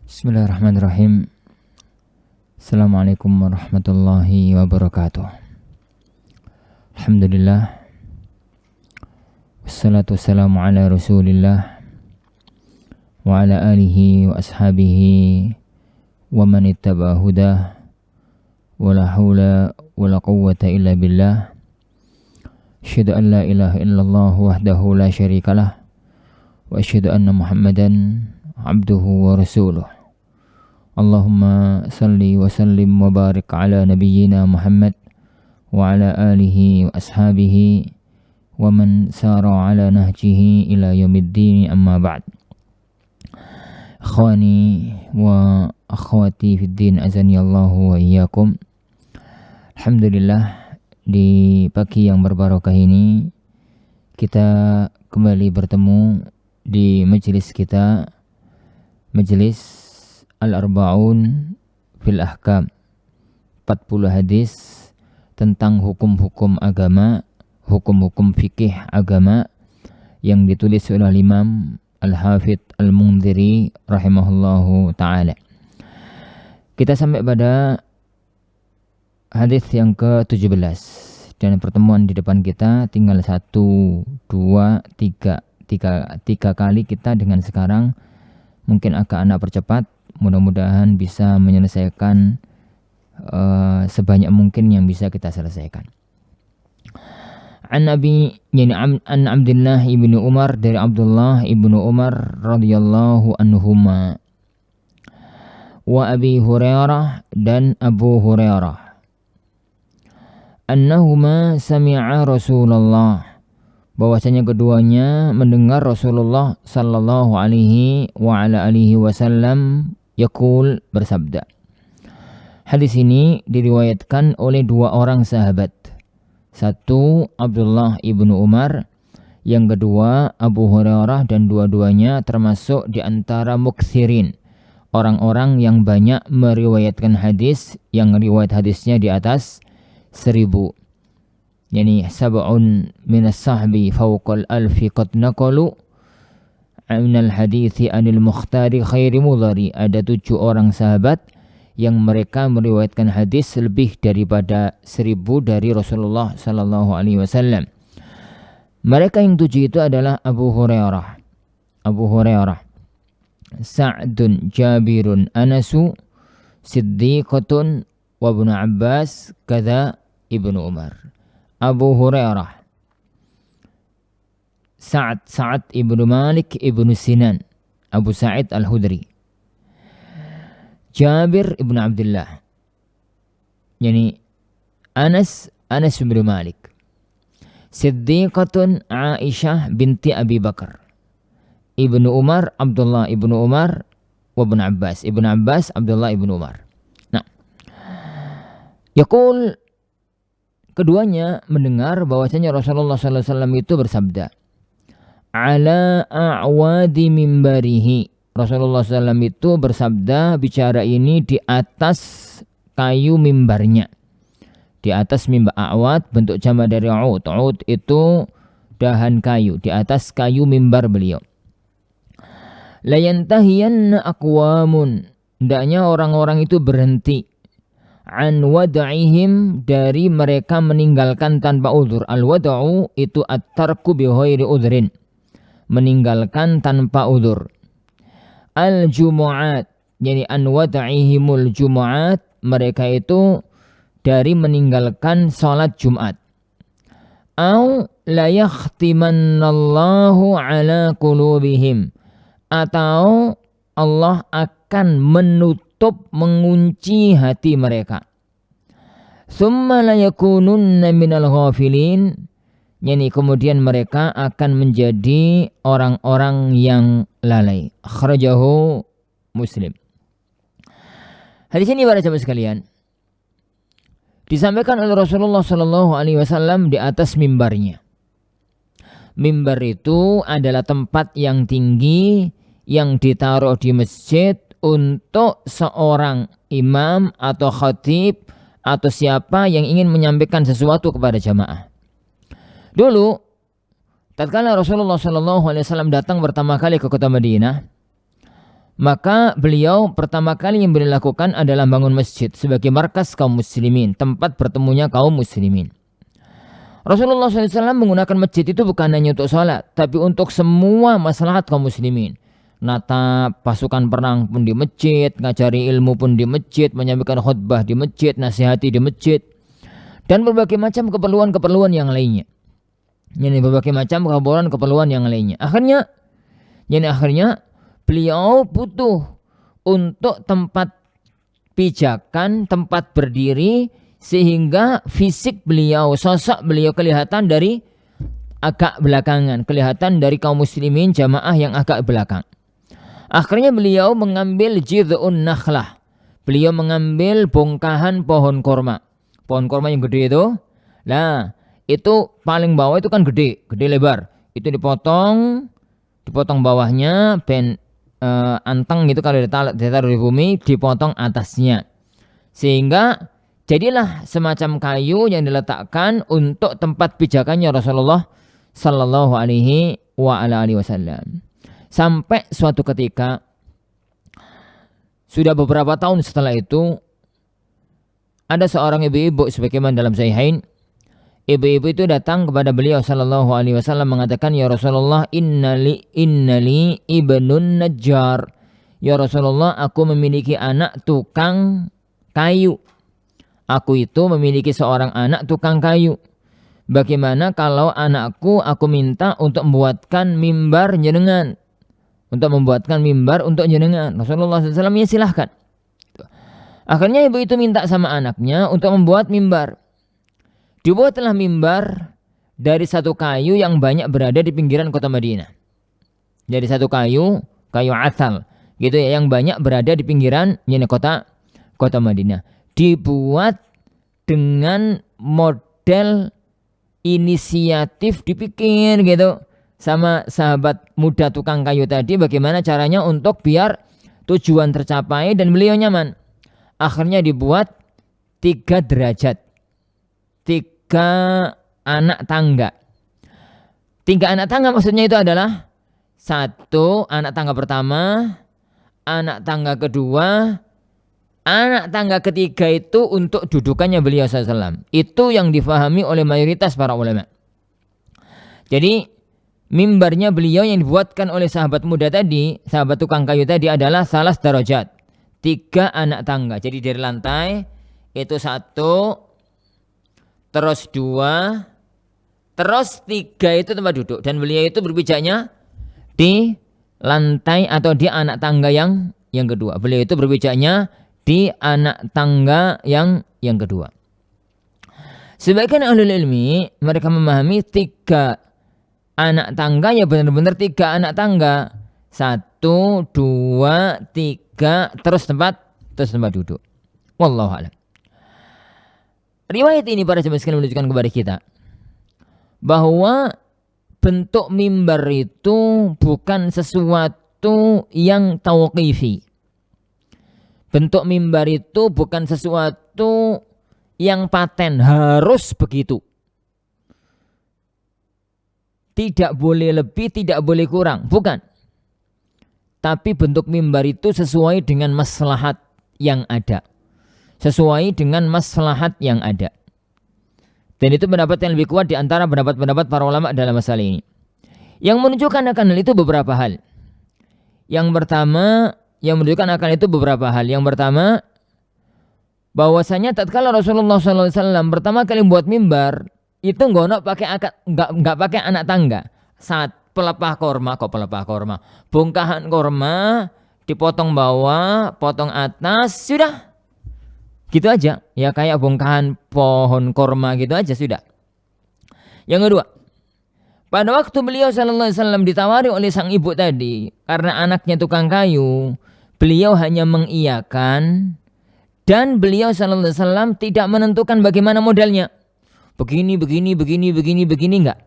Bismillahirrahmanirrahim. Assalamualaikum warahmatullahi wabarakatuh. Alhamdulillah. Wassalatu wassalamu ala rasulillah wa ala alihi wa ashabihi wa man ittaba hudah wa la hawla wa la quwwata illa billah. Asyhadu an la ilaha illallah wahdahu la syarikalah wa asyhadu anna Muhammadan abduhu wa rasuluh. Allahumma salli wa sallim wa barik ala nabiyyina Muhammad wa ala alihi wa ashabihi wa man sara ala nahjihi ila yaumiddin, amma ba'd. Akhwani wa akhwati fid din, azani Allahu wa iyyakum. Alhamdulillah, di pagi yang berbarokah ini kita kembali bertemu di majelis kita, majelis Al-Arba'un fil Ahkam, 40 hadis tentang hukum-hukum agama, hukum-hukum fikih agama yang ditulis oleh Imam Al-Hafidh Al-Mundhiri rahimahullahu ta'ala. Kita sampai pada hadis yang ke-17, dan pertemuan di depan kita tinggal 1, 2, 3 kali kita dengan sekarang. Mungkin agak anak percepat, mudah-mudahan bisa menyelesaikan sebanyak mungkin yang bisa kita selesaikan. An Abdullah ibnu Umar, dari Abdullah ibnu Umar radhiyallahu anhuma, wa Abi Hurairah, dan Abu Hurairah, annahuma sami'a Rasulullah, bahwasanya keduanya mendengar Rasulullah sallallahu alaihi wa ala alihi wasallam yaqul, bersabda. Hadis ini diriwayatkan oleh dua orang sahabat. Satu Abdullah ibnu Umar, yang kedua Abu Hurairah, dan dua-duanya termasuk di antara muksirin, orang-orang yang banyak meriwayatkan hadis, yang riwayat hadisnya di atas 1000. Yani sab'un minas sahbi fawqal alfi qad naqalu minal hadithi anil mukhtari khairi mudhari. Ada 7 orang sahabat yang mereka meriwayatkan hadis lebih daripada 1000 dari Rasulullah sallallahu alaihi wasallam. Mereka yang 7 itu adalah Abu Hurairah, Sa'dun, Jabirun, Anasu, Siddiqatun, wa Ibnu Abbas, kada Ibnu Umar. Abu Hurairah, Sa'ad ibnu Malik ibnu Sinan, Abu Sa'id al-Hudri. Jabir ibnu Abdullah, yani Anas ibnu Malik. Siddiqatun Aisyah binti Abi Bakar. Ibnu Umar Abdullah ibnu Umar, wa Ibnu Abbas Abdullah ibnu Umar. Nah, yaqul, keduanya mendengar bahwasanya Rasulullah sallallahu alaihi wasallam itu bersabda, ala a'wadi mimbarihi. Rasulullah SAW itu bersabda, bicara ini di atas kayu mimbarnya. Di atas mimbar. A'wad bentuk jamak dari ud. Ud itu dahan kayu. Di atas kayu mimbar beliau. La yantahiyanna aqwamun, hendaknya orang-orang itu berhenti, an wada'ihim, dari mereka meninggalkan tanpa uzur. Al-wada'u itu at-tarku bi ghairi udhrin, meninggalkan tanpa uzur. Al-jumu'at, yani an wada'ihimul jumu'at, mereka itu dari meninggalkan salat Jumat. Au la yakhtimannallahu ala qulubihim, atau Allah akan menutup, mengunci hati mereka. Summa la yakununna minal ghafilin, yani kemudian mereka akan menjadi orang-orang yang lalai. Akhrajahu Muslim. Hadis ini para jemaah sekalian disampaikan oleh Rasulullah sallallahu alaihi wasallam di atas mimbarnya. Mimbar itu adalah tempat yang tinggi yang ditaruh di masjid untuk seorang imam atau khatib atau siapa yang ingin menyampaikan sesuatu kepada jamaah. Dulu tatkala Rasulullah SAW datang pertama kali ke kota Madinah, maka beliau pertama kali yang beliau lakukan adalah bangun masjid sebagai markas kaum muslimin, tempat bertemunya kaum muslimin. Rasulullah SAW menggunakan masjid itu bukan hanya untuk sholat, tapi untuk semua maslahat kaum muslimin. Nata pasukan perang pun di masjid, ngajari ilmu pun di masjid, menyampaikan khutbah di masjid, nasihati di masjid, dan berbagai macam keperluan-keperluan yang lainnya. Ini berbagai macam keperluan yang lainnya. Akhirnya beliau butuh untuk tempat pijakan, tempat berdiri, sehingga fisik beliau, sosok beliau kelihatan dari agak belakangan, kelihatan dari kaum muslimin jamaah yang agak belakang. Akhirnya beliau mengambil jidhun nakhlah. Beliau mengambil bongkahan pohon korma. Pohon korma yang gede itu. Nah, itu paling bawah itu kan gede lebar. Itu dipotong bawahnya anteng gitu, kalau ditaruh di bumi dipotong atasnya, sehingga jadilah semacam kayu yang diletakkan untuk tempat pijakannya Rasulullah Sallallahu Alaihi Wasallam. Sampai suatu ketika, sudah beberapa tahun setelah itu, ada seorang ibu-ibu sebagaimana dalam Sahihain. Ibu-ibu itu datang kepada beliau Sallallahu Alaihi Wasallam mengatakan, ya Rasulullah, innali ibnun najjar. Ya Rasulullah, aku memiliki anak tukang kayu. Aku itu memiliki seorang anak tukang kayu. Bagaimana kalau anakku aku minta untuk membuatkan mimbar jenengan? Untuk membuatkan mimbar untuk jenengan. Rasulullah SAW, ya silahkan. Akhirnya ibu itu minta sama anaknya untuk membuat mimbar. Dibuatlah mimbar dari satu kayu yang banyak berada di pinggiran kota Madinah. Dari satu kayu atsal gitu ya, yang banyak berada di pinggiran kota Madinah. Dibuat dengan model inisiatif, dipikir gitu sama sahabat muda tukang kayu tadi, bagaimana caranya untuk biar tujuan tercapai dan beliau nyaman. Akhirnya dibuat 3 derajat. 3 anak tangga. 3 anak tangga maksudnya itu adalah 1 anak tangga pertama, anak tangga kedua, anak tangga ketiga itu untuk dudukannya beliau SAW. Itu yang difahami oleh mayoritas para ulama. Jadi mimbarnya beliau yang dibuatkan oleh sahabat muda tadi, sahabat tukang kayu tadi, adalah 3 darajat. 3 anak tangga. Jadi dari lantai itu 1, terus 2, terus 3 itu tempat duduk. Dan beliau itu berpijaknya di lantai atau di anak tangga yang kedua. Beliau itu berpijaknya di anak tangga yang kedua. Sebagian ahli ilmi mereka memahami 3 anak tangga ya benar-benar 3 anak tangga. 1, 2, 3, terus tempat duduk. Wallahu a'lam. Riwayat ini para jemaah sekalian menunjukkan kepada kita bahwa bentuk mimbar itu bukan sesuatu yang tauqifi. Bentuk mimbar itu bukan sesuatu yang paten, harus begitu. Tidak boleh lebih, tidak boleh kurang, bukan. Tapi bentuk mimbar itu sesuai dengan maslahat yang ada. Sesuai dengan maslahat yang ada. Dan itu pendapat yang lebih kuat di antara pendapat-pendapat para ulama dalam masalah ini. Yang menunjukkan akan hal itu beberapa hal. Yang pertama, bahwasanya tatkala Rasulullah SAW pertama kali buat mimbar, itu nggak pakai anak tangga. Saat pelepah korma, bongkahan korma dipotong bawah, potong atas, sudah. Gitu aja, ya kayak bongkahan pohon korma gitu aja sudah. Yang kedua, pada waktu beliau sallallahu alaihi wasallam ditawari oleh sang ibu tadi, karena anaknya tukang kayu, beliau hanya mengiyakan dan beliau sallallahu alaihi wasallam tidak menentukan bagaimana modelnya. Begini enggak.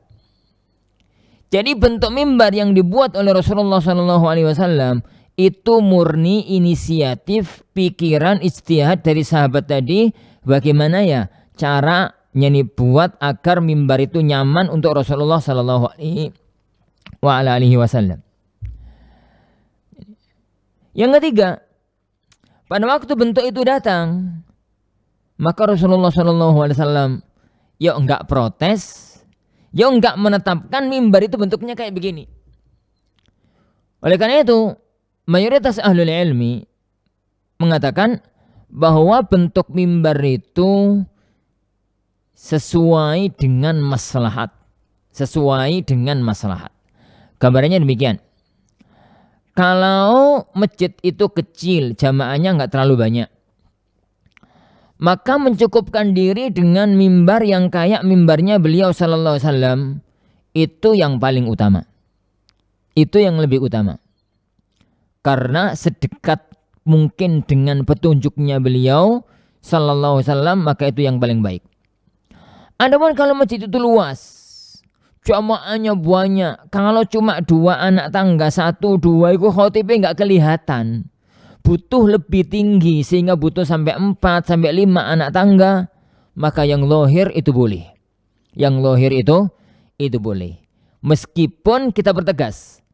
Jadi bentuk mimbar yang dibuat oleh Rasulullah sallallahu alaihi wasallam itu murni inisiatif, pikiran, ijtihad dari sahabat tadi, bagaimana ya cara buat agar mimbar itu nyaman untuk Rasulullah sallallahu alaihi wasallam. Yang ketiga, pada waktu bentuk itu datang, maka Rasulullah SAW ya enggak protes, ya enggak menetapkan mimbar itu bentuknya kayak begini. Oleh karena itu, mayoritas ahlul ilmi mengatakan bahwa bentuk mimbar itu sesuai dengan maslahat. Sesuai dengan maslahat. Gambarannya demikian. Kalau masjid itu kecil, jamaahnya enggak terlalu banyak, maka mencukupkan diri dengan mimbar yang kayak mimbarnya beliau sallallahu alaihi wasallam, itu yang paling utama. Itu yang lebih utama. Karena sedekat mungkin dengan petunjuknya beliau sallallahu alaihi wasallam, maka itu yang paling baik. Adapun kalau masjid itu luas, jamaahnya banyak, kalau cuma 2 anak tangga, 1-2 itu khotibnya enggak kelihatan. Butuh lebih tinggi sehingga butuh sampai 4-5 anak tangga, maka yang lohir itu boleh. Yang lohir itu boleh. Meskipun kita bertegas,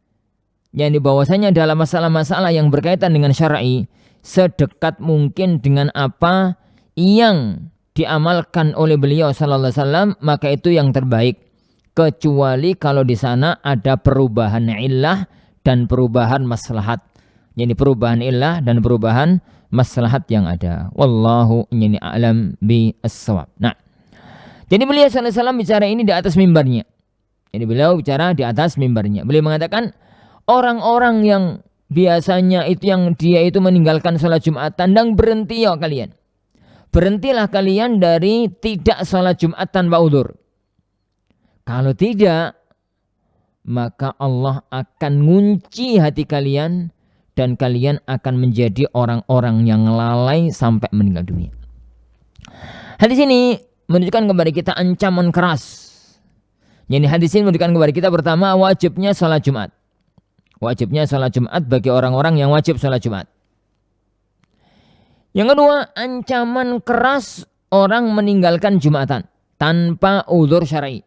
yakni bahwasanya dalam masalah-masalah yang berkaitan dengan syar'i, sedekat mungkin dengan apa yang diamalkan oleh beliau sallallahu alaihi wasallam, maka itu yang terbaik. Kecuali kalau di sana ada perubahan illah dan perubahan maslahat. Yani perubahan illah dan perubahan maslahat yang ada. Wallahu yani a'lam bi as-shawab. Nah, jadi beliau sallallahu alaihi wasallam bicara ini di atas mimbarnya. Jadi beliau bicara di atas mimbarnya. Beliau mengatakan orang-orang yang biasanya itu yang dia itu meninggalkan sholat Jumatan, dan berhenti ya kalian. Berhentilah kalian dari tidak sholat Jumat tanpa udzur. Kalau tidak, maka Allah akan ngunci hati kalian dan kalian akan menjadi orang-orang yang lalai sampai meninggal dunia. Hadis ini menunjukkan kepada kita ancaman keras. Jadi hadis ini menunjukkan kepada kita pertama wajibnya sholat Jumat. Wajibnya sholat Jumat bagi orang-orang yang wajib sholat Jumat. Yang kedua, ancaman keras orang meninggalkan Jumatan tanpa udzur syar'i.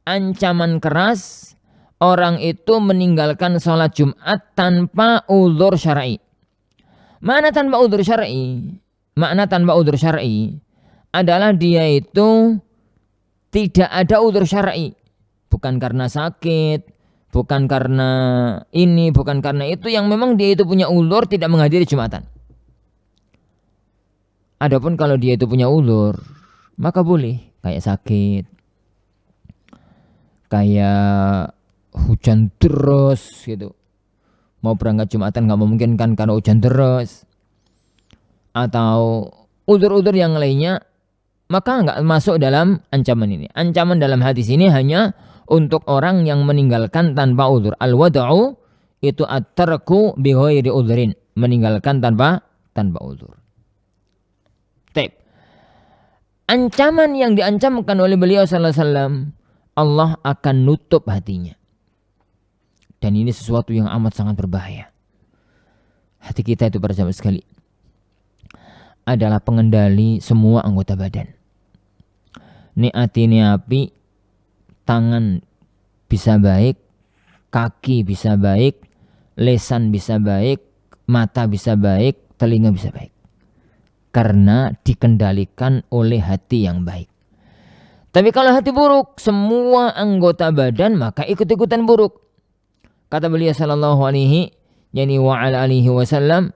Ancaman keras orang itu meninggalkan sholat Jumat tanpa udzur syar'i. Makna tanpa udzur syar'i? Makna tanpa udzur syar'i adalah dia itu tidak ada udzur syar'i. Bukan karena sakit, bukan karena ini, bukan karena itu, yang memang dia itu punya udzur tidak menghadiri Jumatan. Adapun kalau dia itu punya udzur, maka boleh, kayak sakit, kayak hujan deras gitu. Mau berangkat Jumatan nggak memungkinkan karena hujan deras, atau udzur-udzur yang lainnya, maka nggak masuk dalam ancaman ini. Ancaman dalam hadis ini hanya untuk orang yang meninggalkan tanpa udzur. Al-wada'u itu at-tarku bi ghairi udzrin, meninggalkan tanpa udzur. Ancaman yang diancamkan oleh beliau sallallahu alaihi wasallam, Allah akan nutup hatinya. Dan ini sesuatu yang amat sangat berbahaya. Hati kita itu para jamaah sekali adalah pengendali semua anggota badan. Ini hati ini api, tangan bisa baik, kaki bisa baik, lesan bisa baik, mata bisa baik, telinga bisa baik. Karena dikendalikan oleh hati yang baik. Tapi kalau hati buruk, semua anggota badan maka ikut-ikutan buruk. Kata beliau sallallahu alaihi wa ala alihi wasallam,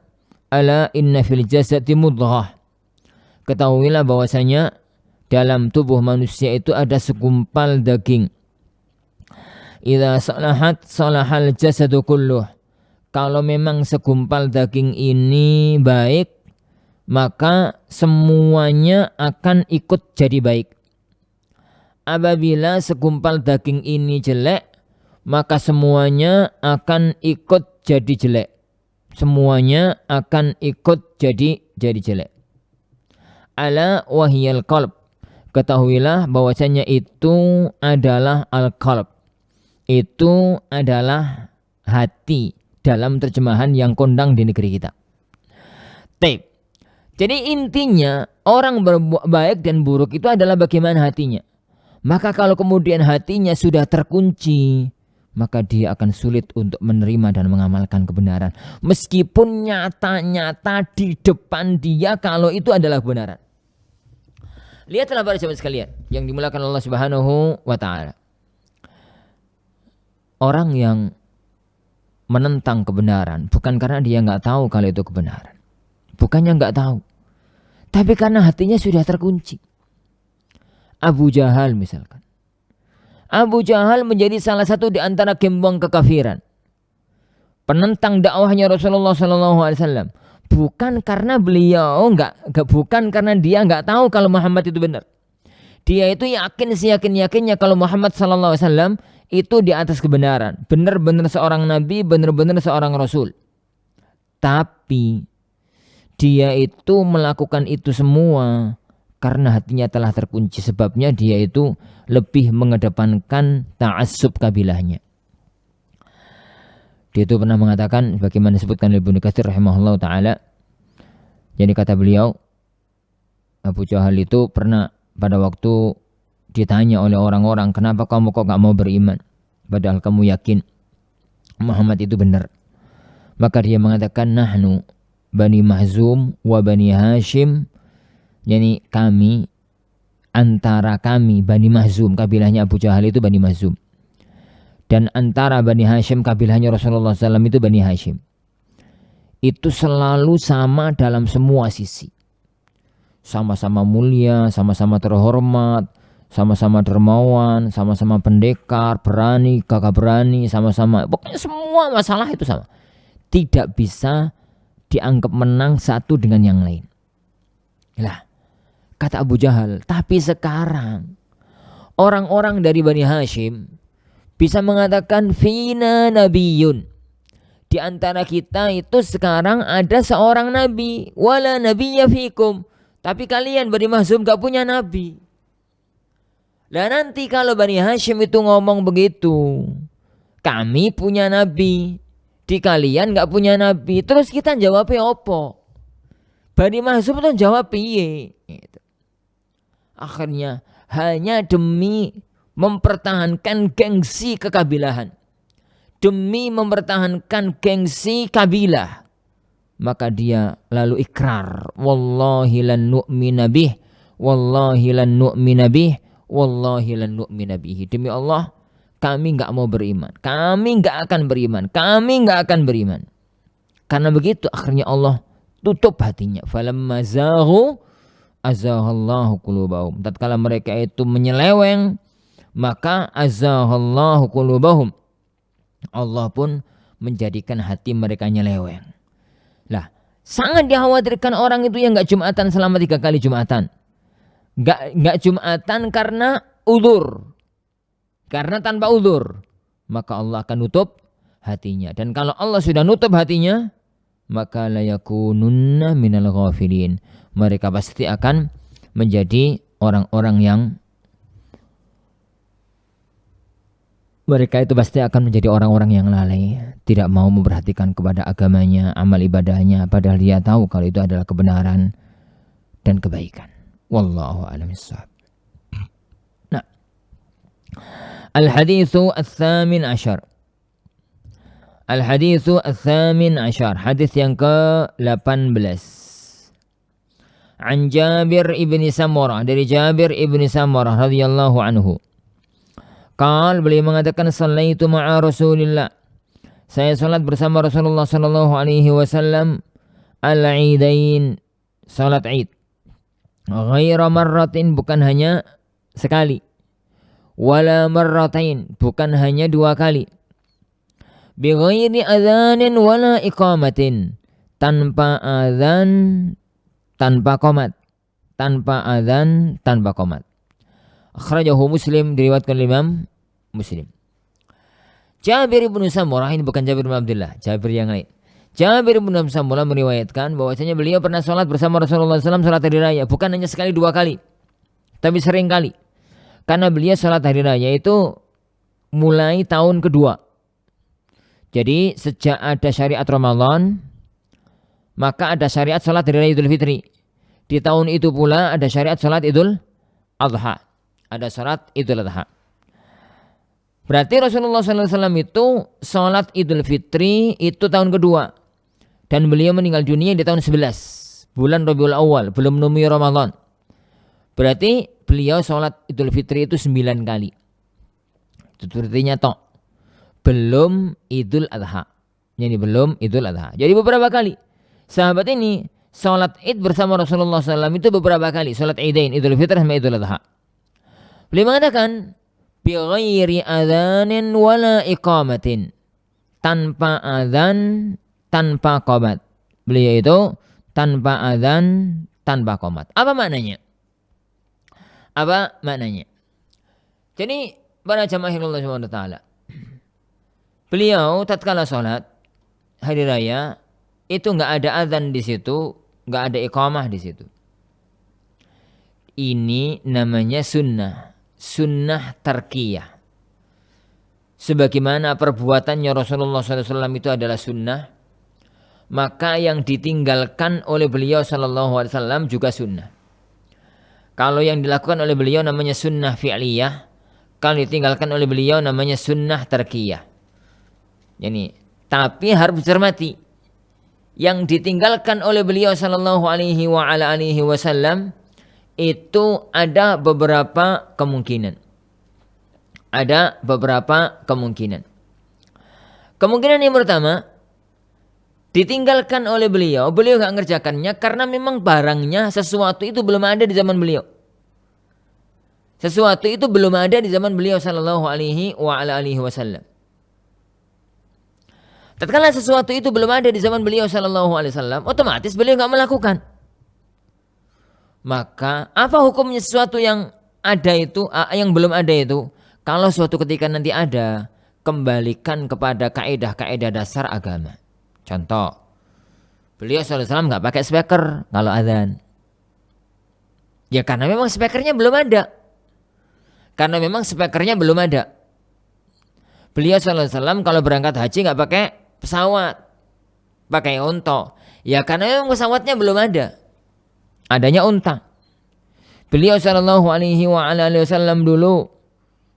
ala inna fil jasadi mudghah. Ketahuilah bahwasanya dalam tubuh manusia itu ada segumpal daging. Idza salahat salahal jasadu kulluh. Kalau memang segumpal daging ini baik, maka semuanya akan ikut jadi baik. Apabila segumpal daging ini jelek, maka semuanya akan ikut jadi jelek. Semuanya akan ikut jadi jelek. Ala wahiyal qalb. Ketahuilah bahwasanya itu adalah al-qalb. Itu adalah hati dalam terjemahan yang kondang di negeri kita. Jadi intinya orang berbuat baik dan buruk itu adalah bagaimana hatinya. Maka kalau kemudian hatinya sudah terkunci, maka dia akan sulit untuk menerima dan mengamalkan kebenaran. Meskipun nyata-nyata di depan dia kalau itu adalah kebenaran. Lihatlah para sahabat sekalian yang dimuliakan Allah Subhanahu wa taala. Orang yang menentang kebenaran bukan karena dia nggak tahu kalau itu kebenaran. Bukannya nggak tahu, tapi karena hatinya sudah terkunci. Abu Jahal misalkan. Abu Jahal menjadi salah satu di antara gembong kekafiran. Penentang dakwahnya Rasulullah SAW. Bukan karena beliau bukan karena dia nggak tahu kalau Muhammad itu benar. Dia itu yakin seyakin-yakinnya kalau Muhammad SAW itu di atas kebenaran. Benar-benar seorang nabi, benar-benar seorang rasul. Tapi dia itu melakukan itu semua karena hatinya telah terkunci. Sebabnya dia itu lebih mengedepankan ta'assub kabilahnya. Dia itu pernah mengatakan, bagaimana disebutkan oleh Ibnu Katsir rahimahullah ta'ala. Jadi kata beliau, Abu Jahal itu pernah pada waktu ditanya oleh orang-orang, kenapa kamu kok gak mau beriman? Padahal kamu yakin Muhammad itu benar. Maka dia mengatakan, nahnu Bani Mahzum wa Bani Hashim. Yani kami, antara kami Bani Mahzum, kabilahnya Abu Jahal itu Bani Mahzum. Dan antara Bani Hashim, kabilahnya Rasulullah SAW itu Bani Hashim. Itu selalu sama dalam semua sisi. Sama-sama mulia, sama-sama terhormat, sama-sama dermawan, sama-sama pendekar, berani, gagah berani, sama-sama. Pokoknya semua masalah itu sama. Tidak bisa dianggap menang satu dengan yang lain. Lah, kata Abu Jahal, tapi sekarang orang-orang dari Bani Hashim bisa mengatakan fina nabiyun. Di antara kita itu sekarang ada seorang nabi. Wala nabiyya fikum. Tapi kalian Bani Mahzum gak punya nabi. Lah nanti kalau Bani Hashim itu ngomong begitu, kami punya nabi, di kalian gak punya nabi, terus kita jawabnya apa? Bani Mahzum itu jawab piye? Akhirnya hanya demi mempertahankan gengsi kekabilahan, demi mempertahankan gengsi kabilah, maka dia lalu ikrar, wallahi lan nu'mina bih, wallahi lan nu'mina bih, wallahi lan nu'mina bih. Demi Allah, kami enggak mau beriman, kami enggak akan beriman, kami enggak akan beriman. Karena begitu akhirnya Allah tutup hatinya. Falamma zaghu azaghallahu qulubahum. Tatkala mereka itu menyeleweng, maka azaghallahu qulubahum, Allah pun menjadikan hati mereka nyeleweng. Lah, sangat dikhawatirkan orang itu yang enggak Jumatan selama 3 kali Jumatan. Enggak Jumatan karena uzur. Karena tanpa uzur, maka Allah akan nutup hatinya. Dan kalau Allah sudah nutup hatinya, maka la yakununna minal ghafilin. Mereka pasti akan menjadi orang-orang yang lalai, tidak mau memperhatikan kepada agamanya, amal ibadahnya, padahal dia tahu kalau itu adalah kebenaran dan kebaikan. Wallahu a'lam bishawab. Nah, al-haditsu ats-tsamin asyar. Al-haditsu ats-tsamin asyar, hadis yang ke-18. An Jabir ibni Samurah, dari Jabir ibni Samurah radhiyallahu anhu. Qal, beliau mengatakan, sallaitu ma'a Rasulillah, saya salat bersama Rasulullah sallallahu alaihi wasallam al-Idain, salat Id. Ghaira marratin, bukan hanya sekali. Wala marratain, bukan hanya 2 kali. Bi ghairi adzanin wala iqamatin, tanpa adzan, tanpa qomat. Tanpa adzan, tanpa qomat. Akhrajahu Muslim, diriwayatkan oleh Imam Muslim. Jabir bin Samurah, ini bukan Jabir bin Abdullah, Jabir yang lain. Jabir bin Samurah meriwayatkan bahwasanya beliau pernah sholat bersama Rasulullah SAW sholat hari raya, bukan hanya sekali 2 kali, tapi sering kali. Karena beliau sholat hari raya itu mulai tahun kedua. Jadi sejak ada syariat Ramadan, maka ada syariat sholat hari raya Idul Fitri. Di tahun itu pula ada syariat sholat Idul Adha. Ada sholat Idul Adha. Berarti Rasulullah SAW itu sholat Idul Fitri itu tahun kedua. Dan beliau meninggal dunia di tahun 11. Bulan Rabiul Awal. Belum numi Ramadan. Berarti beliau sholat Idul Fitri itu 9 kali. Itu artinya tok. Belum Idul Adha. Jadi belum Idul Adha. Jadi beberapa kali. Sahabat ini sholat Id bersama Rasulullah SAW itu beberapa kali. Sholat Idain, Idul Fitri sama Idul Adha. Beliau mengatakan, bighairi adzanin wala iqamatin, tanpa adzan, tanpa qomat. Beliau itu tanpa adzan, tanpa qomat. Apa maknanya? Apa maknanya? Jadi para jamaah Allah Subhanahu wa taala, beliau tatkala salat hari raya itu enggak ada adzan di situ, enggak ada iqamah di situ. Ini namanya sunnah. Sunnah tarkiyah. Sebagaimana perbuatannya Rasulullah SAW itu adalah sunnah, maka yang ditinggalkan oleh beliau SAW juga sunnah. Kalau yang dilakukan oleh beliau namanya sunnah fi'liyah, kalau ditinggalkan oleh beliau namanya sunnah tarkiyah. Yani, tapi harus dicermati. Yang ditinggalkan oleh beliau SAW itu ada beberapa kemungkinan. Ada beberapa kemungkinan. Kemungkinan yang pertama, ditinggalkan oleh beliau gak ngerjakannya karena memang barangnya, sesuatu itu belum ada di zaman beliau. Sesuatu itu belum ada di zaman beliau sallallahu alaihi wasallam. Tatkala sesuatu itu belum ada di zaman beliau sallallahu alaihi wasallam, otomatis beliau gak melakukan. Maka apa hukumnya sesuatu yang ada itu, yang belum ada itu? Kalau suatu ketika nanti ada, kembalikan kepada kaidah-kaidah dasar agama. Contoh, beliau SAW nggak pakai speaker kalau adzan. Ya karena memang speakernya belum ada. Karena memang speakernya belum ada. Beliau SAW kalau berangkat haji nggak pakai pesawat, pakai unta. Ya karena memang pesawatnya belum ada. Adanya unta. Beliau sallallahu alaihi wasallam dulu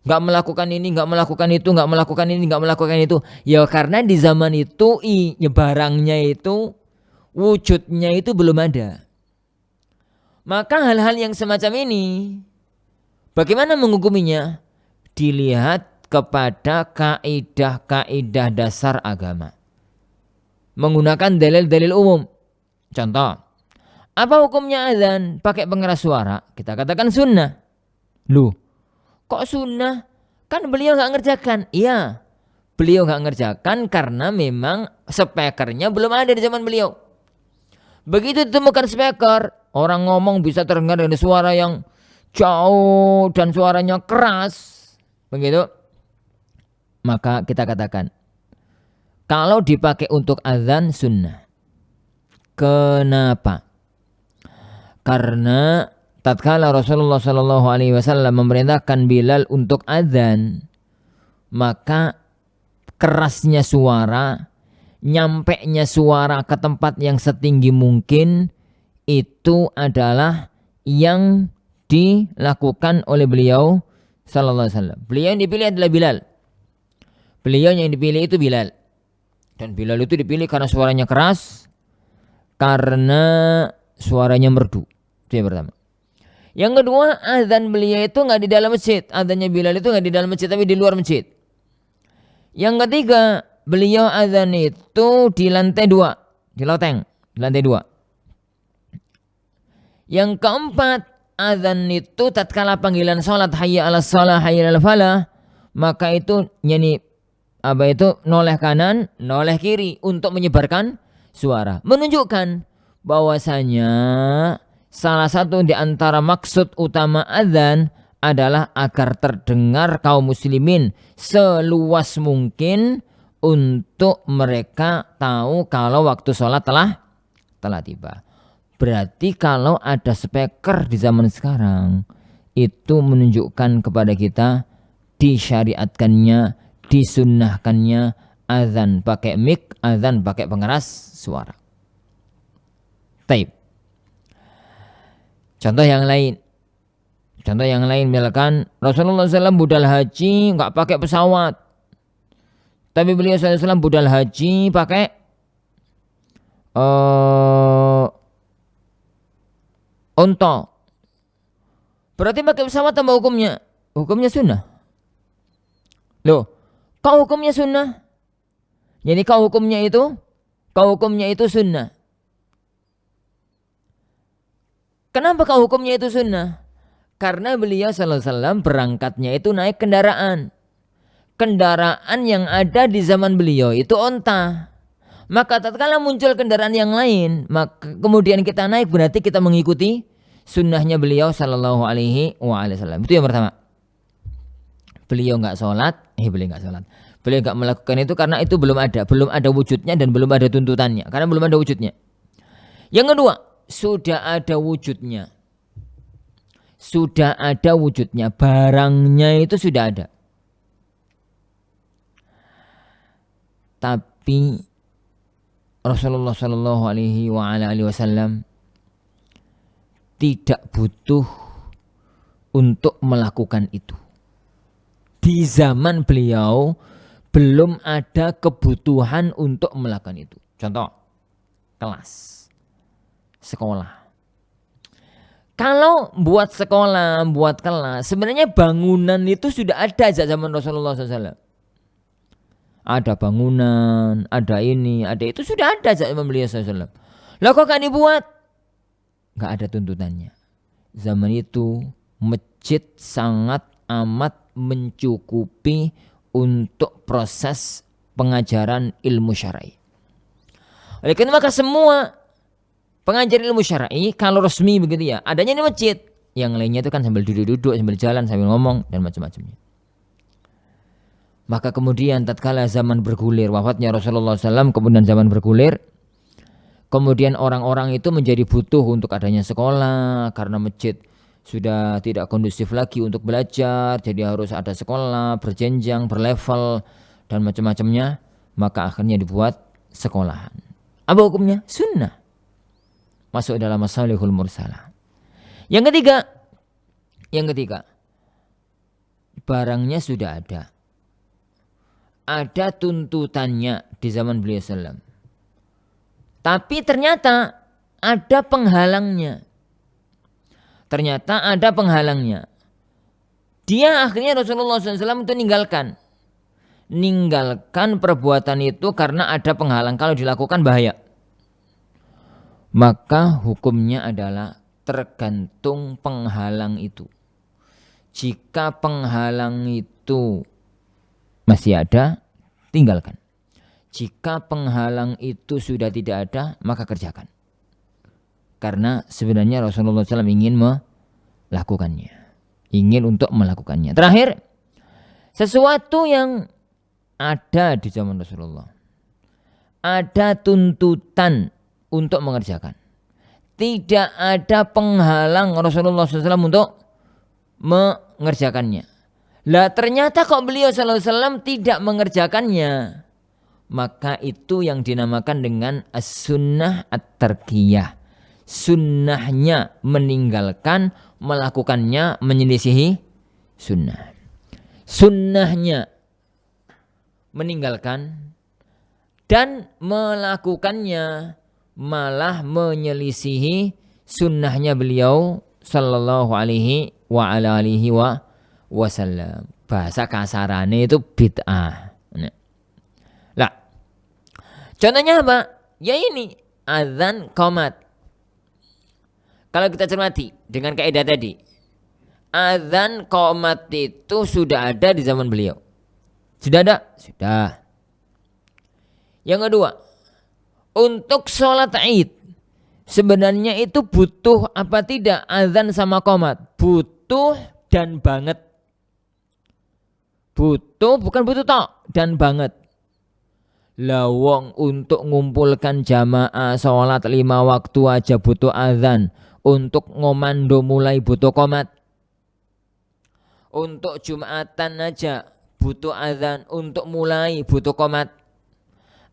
nggak melakukan ini, nggak melakukan itu, nggak melakukan ini, nggak melakukan itu. Ya karena di zaman itu barangnya itu, wujudnya itu belum ada. Maka hal-hal yang semacam ini, bagaimana menghukuminya? Dilihat kepada kaidah-kaidah dasar agama. Menggunakan dalil-dalil umum. Contoh, apa hukumnya azan pakai pengeras suara? Kita katakan sunnah. Loh, kok sunnah? Kan beliau gak ngerjakan. Iya, beliau gak ngerjakan karena memang speakernya belum ada di zaman beliau. Begitu ditemukan speaker, orang ngomong bisa terdengar dari suara yang jauh dan suaranya keras. Begitu. Maka kita katakan, kalau dipakai untuk azan sunnah. Kenapa? Karena tatkala Rasulullah Shallallahu Alaihi Wasallam memerintahkan Bilal untuk adzan, maka kerasnya suara, nyampeknya suara ke tempat yang setinggi mungkin itu adalah yang dilakukan oleh beliau Shallallahu Alaihi Wasallam. Beliau yang dipilih adalah Bilal. Beliau yang dipilih itu Bilal. Dan Bilal itu dipilih karena suaranya keras, karena suaranya merdu. Itu yang pertama. Yang kedua, azan beliau itu nggak di dalam masjid. Azannya Bilal itu nggak di dalam masjid, tapi di luar masjid. Yang ketiga, beliau azan itu di lantai 2, di loteng, di lantai 2. Yang keempat, azan itu tatkala panggilan salat hayya 'alas shalah hayya 'alal falah, maka itu noleh kanan, noleh kiri untuk menyebarkan suara, menunjukkan bahwasanya salah satu di antara maksud utama azan adalah agar terdengar kaum muslimin seluas mungkin untuk mereka tahu kalau waktu sholat telah tiba. Berarti kalau ada speaker di zaman sekarang, itu menunjukkan kepada kita disyariatkannya, disunnahkannya azan pakai mic, azan pakai pengeras suara. Taib. Contoh yang lain. Contoh yang lain, misalkan Rasulullah SAW budal haji nggak pakai pesawat, tapi beliau SAW budal haji pakai unta. Berarti pakai pesawat tambah hukumnya? Hukumnya sunnah. Loh, kau hukumnya sunnah? Jadi kau hukumnya itu sunnah. Kenapa kau hukumnya itu sunnah? Karena beliau sallallahu alaihi wasallam berangkatnya itu naik kendaraan. Kendaraan yang ada di zaman beliau itu onta. Maka tatkala muncul kendaraan yang lain, maka kemudian kita naik, berarti kita mengikuti sunnahnya beliau sallallahu alaihi wasallam. Itu yang pertama. Beliau nggak sholat. Beliau nggak melakukan itu karena itu belum ada wujudnya dan belum ada tuntutannya. Karena belum ada wujudnya. Yang kedua, sudah ada wujudnya. Sudah ada wujudnya, barangnya itu sudah ada. Tapi Rasulullah Shallallahu Alaihi Wasallam tidak butuh untuk melakukan itu. Di zaman beliau belum ada kebutuhan untuk melakukan itu. Contoh, kelas, sekolah. Kalau buat sekolah, buat kelas, sebenarnya bangunan itu sudah ada sejak zaman Rasulullah SAW. Ada bangunan, ada ini, ada itu, sudah ada sejak zaman beliau SAW. Lah kok gak dibuat? Gak ada tuntutannya. Zaman itu masjid sangat amat mencukupi untuk proses pengajaran ilmu syar'i. Oleh karena maka semua pengajar ilmu syar'i kalau resmi begitu ya, adanya di masjid. Yang lainnya itu kan sambil duduk-duduk, sambil jalan, sambil ngomong dan macam-macamnya. Maka kemudian tatkala zaman bergulir, wafatnya Rasulullah SAW, kemudian zaman bergulir, kemudian orang-orang itu menjadi butuh untuk adanya sekolah karena masjid sudah tidak kondusif lagi untuk belajar, jadi harus ada sekolah berjenjang, berlevel dan macam-macamnya. Maka akhirnya dibuat sekolahan. Apa hukumnya? Sunnah. Masuk dalam masalihul mursalah. Yang ketiga, barangnya sudah ada. Ada tuntutannya di zaman beliau sallam. Tapi ternyata ada penghalangnya. Dia akhirnya Rasulullah SAW itu ninggalkan perbuatan itu karena ada penghalang. Kalau dilakukan bahaya. Maka hukumnya adalah tergantung penghalang itu. Jika penghalang itu masih ada, tinggalkan. Jika penghalang itu sudah tidak ada, maka kerjakan. Karena sebenarnya Rasulullah SAW ingin melakukannya. Ingin untuk melakukannya. Terakhir, sesuatu yang ada di zaman Rasulullah. Ada tuntutan untuk mengerjakan. Tidak ada penghalang Rasulullah SAW untuk mengerjakannya. Lah ternyata kok beliau SAW tidak mengerjakannya. Maka itu yang dinamakan dengan as-sunnah at-tarkiyah. Sunnahnya meninggalkan, melakukannya menyelisihi sunnah. Sunnahnya meninggalkan dan melakukannya malah menyelisihi sunnahnya beliau sallallahu alaihi wa ala alihi wasallam. Bahasa kasarane itu bid'ah. Lah, contohnya apa? Ya ini azan qomat. Kalau kita cermati dengan kaidah tadi, azan qomat itu sudah ada di zaman beliau. Sudah ada? Sudah. Yang kedua, untuk sholat Id sebenarnya itu butuh apa tidak azan sama qomat? Butuh dan banget. Butuh, bukan butuh tok, dan banget. Lawong untuk ngumpulkan jamaah sholat 5 waktu aja butuh azan. Untuk ngomando mulai butuh qomat. Untuk Jumatan aja butuh azan. Untuk mulai butuh qomat.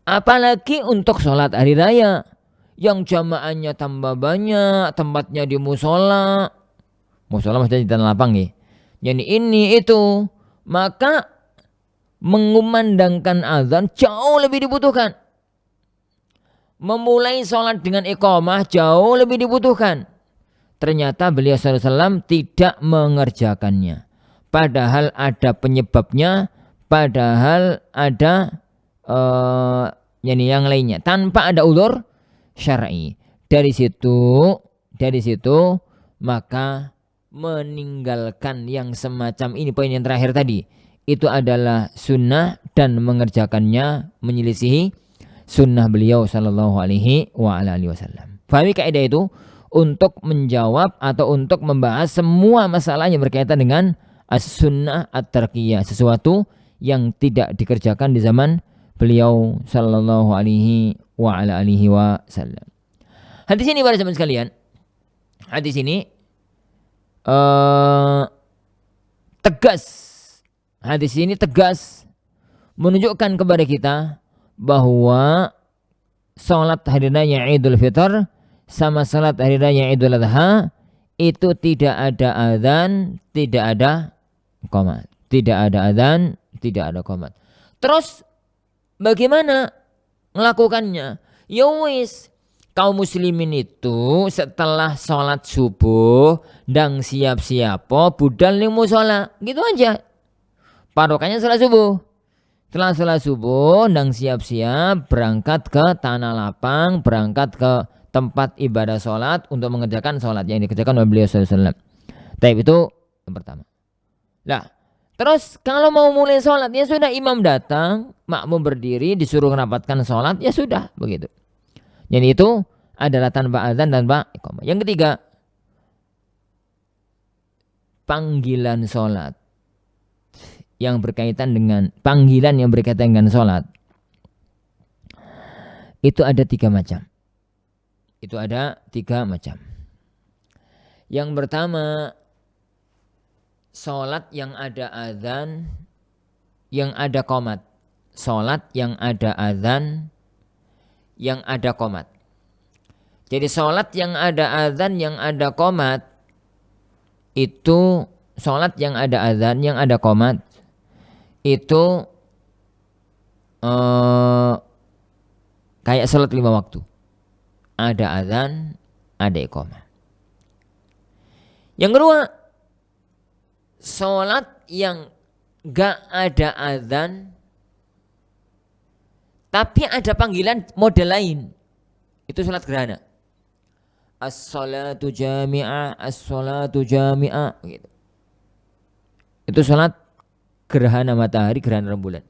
Apalagi untuk sholat hari raya. Yang jamaahnya tambah banyak, tempatnya di musola. Musola maksudnya di tanah lapang ya. Jadi ini itu, maka mengumandangkan azan jauh lebih dibutuhkan. Memulai sholat dengan iqamah jauh lebih dibutuhkan. Ternyata beliau SAW tidak mengerjakannya. Padahal ada penyebabnya, padahal ada yang lainnya. Tanpa ada udzur syar'i. Dari situ maka meninggalkan yang semacam ini, poin yang terakhir tadi, itu adalah sunnah dan mengerjakannya menyelisihi sunnah beliau sallallahu alaihi wasallam. Fahami kaidah itu untuk menjawab atau untuk membahas semua masalah yang berkaitan dengan as-sunnah at-tarkiyah, sesuatu yang tidak dikerjakan di zaman beliau sallallahu alaihi wasallam. Hadis ini para jemaah sekalian, hadis ini tegas. Hadis ini tegas menunjukkan kepada kita bahwa salat hari raya Idul Fitr sama salat hari raya Idul Adha itu tidak ada adzan, tidak ada qomat. Tidak ada adzan, tidak ada qomat. Terus bagaimana melakukannya? Ya wis, kaum muslimin itu setelah sholat subuh dan siap-siap budal ning musola, gitu aja. Parokannya sholat subuh. Setelah sholat subuh dan siap-siap berangkat ke tanah lapang, berangkat ke tempat ibadah sholat untuk mengerjakan sholat yang dikerjakan oleh beliau SAW. Tapi itu yang pertama. Nah, terus kalau mau mulai sholat, ya sudah, imam datang, makmum berdiri, disuruh merapatkan sholat, ya sudah, begitu. Jadi itu adalah tanpa azan dan tanpa iqamah. Yang ketiga, panggilan sholat yang berkaitan dengan sholat itu ada tiga macam. Yang pertama, sholat yang ada azan, yang ada qomat. Sholat yang ada azan, yang ada qomat. Jadi sholat yang ada azan, yang ada qomat, itu sholat yang ada azan, yang ada qomat, itu kayak sholat 5 waktu. Ada azan, ada iqamah. Yang kedua, sholat yang gak ada azan tapi ada panggilan model lain, itu sholat gerhana. As-salatu jami'ah, as-salatu jami'ah, gitu. Itu sholat gerhana matahari, gerhana rembulan.